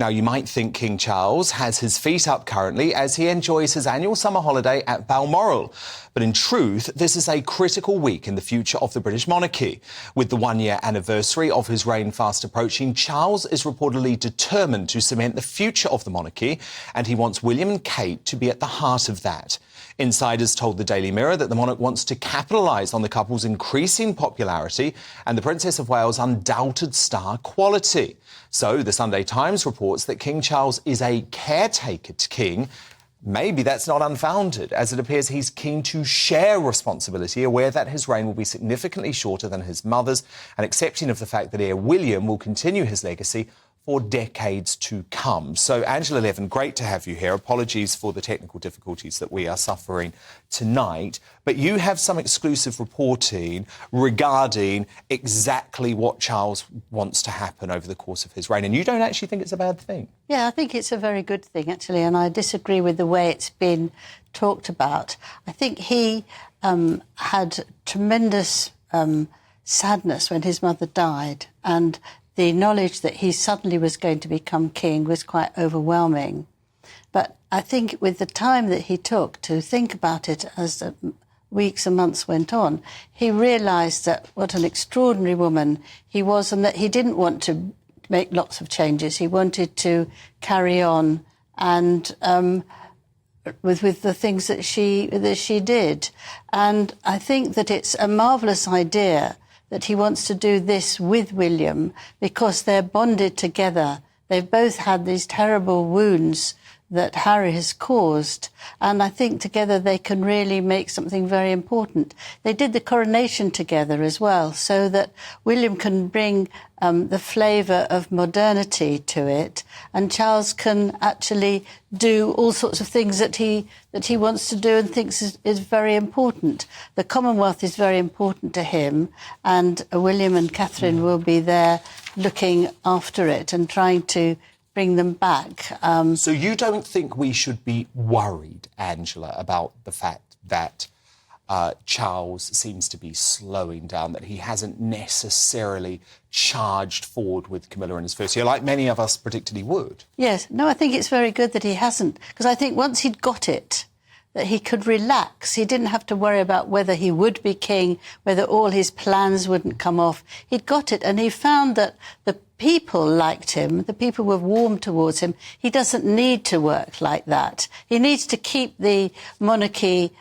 Now, you might think King Charles has his feet up currently as he enjoys his annual summer holiday at Balmoral. But in truth, this is a critical week in the future of the British monarchy. With the one-year anniversary of his reign fast approaching, Charles is reportedly determined to cement the future of the monarchy, and he wants William and Kate to be at the heart of that. Insiders told the Daily Mirror that the monarch wants to capitalise on the couple's increasing popularity and the Princess of Wales' undoubted star quality. So the Sunday Times reports that King Charles is a caretaker to King. Maybe that's not unfounded, as it appears he's keen to share responsibility, aware that his reign will be significantly shorter than his mother's and accepting of the fact that heir William will continue his legacy for decades to come. So, Angela Levin, great to have you here. Apologies for the technical difficulties that we are suffering tonight. But you have some exclusive reporting regarding exactly what Charles wants to happen over the course of his reign. And you don't actually think it's a bad thing? Yeah, I think it's a very good thing, actually, and I disagree with the way it's been talked about. I think he had tremendous sadness when his mother died, and the knowledge that he suddenly was going to become king was quite overwhelming. But I think with the time that he took to think about it as the weeks and months went on, he realised that what an extraordinary woman he was and that he didn't want to make lots of changes. He wanted to carry on and with the things that she did. And I think that it's a marvellous idea that he wants to do this with William because they're bonded together. They've both had these terrible wounds that Harry has caused, and I think together they can really make something very important. They did the coronation together as well, so that William can bring the flavour of modernity to it, and Charles can actually do all sorts of things that he wants to do and thinks is very important. The Commonwealth is very important to him, and William and Catherine will be there looking after it and trying to bring them back. So you don't think we should be worried, Angela, about the fact that Charles seems to be slowing down, that he hasn't necessarily charged forward with Camilla in his first year, like many of us predicted he would? Yes. No, I think it's very good that he hasn't, because I think once he'd got it, that he could relax. He didn't have to worry about whether he would be king, whether all his plans wouldn't come off. He'd got it, and he found that the people liked him, the people were warm towards him. He doesn't need to work like that. He needs to keep the monarchy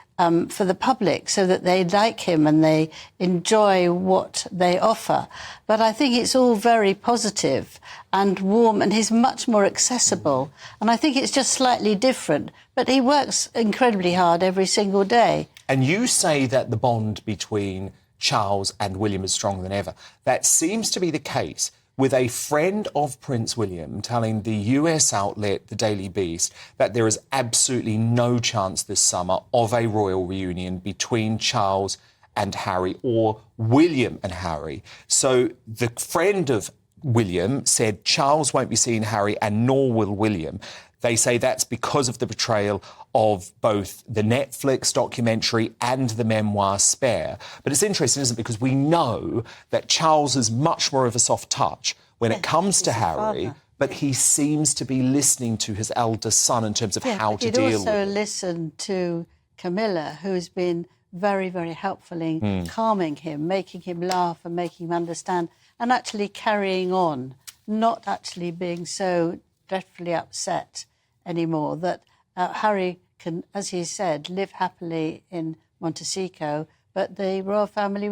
for the public so that they like him and they enjoy what they offer. But I think it's all very positive and warm, and he's much more accessible. And I think it's just slightly different. But he works incredibly hard every single day. And you say that the bond between Charles and William is stronger than ever. That seems to be the case, with a friend of Prince William telling the US outlet, the Daily Beast, that there is absolutely no chance this summer of a royal reunion between Charles and Harry, or William and Harry. So the friend of William said Charles won't be seeing Harry and nor will William. They say that's because of the betrayal of both the Netflix documentary and the memoir Spare. But it's interesting, isn't it? Because we know that Charles is much more of a soft touch when it comes to Harry, but he seems to be listening to his eldest son in terms of how to deal with it. He'd also listened to Camilla, who's been very, very helpful in calming him, making him laugh and making him understand, and actually carrying on, not actually being so dreadfully upset anymore, that Harry can, as he said, live happily in Montecito, but the royal family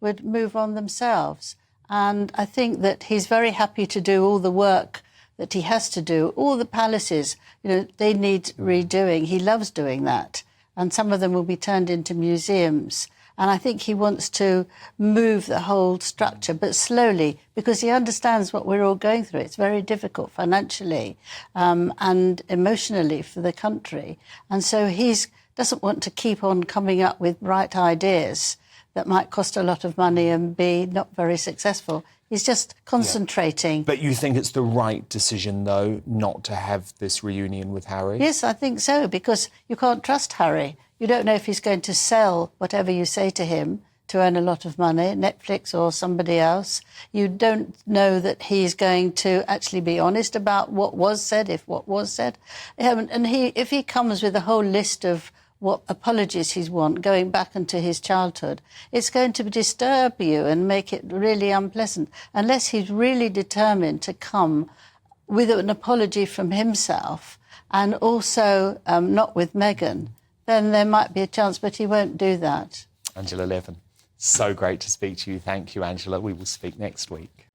would move on themselves. And I think that he's very happy to do all the work that he has to do. All the palaces, they need redoing. He loves doing that. And some of them will be turned into museums. And I think he wants to move the whole structure, but slowly, because he understands what we're all going through. It's very difficult financially and emotionally for the country. And so he doesn't want to keep on coming up with bright ideas that might cost a lot of money and be not very successful. He's just concentrating. Yeah. But you think it's the right decision, though, not to have this reunion with Harry? Yes, I think so, because you can't trust Harry. You don't know if he's going to sell whatever you say to him, to earn a lot of money, Netflix or somebody else. You don't know that he's going to actually be honest about what was said, if what was said. And if he comes with a whole list of what apologies he's want, going back into his childhood, it's going to disturb you and make it really unpleasant, unless he's really determined to come with an apology from himself and also not with Meghan, then there might be a chance, but he won't do that. Angela Levin, so great to speak to you. Thank you, Angela. We will speak next week.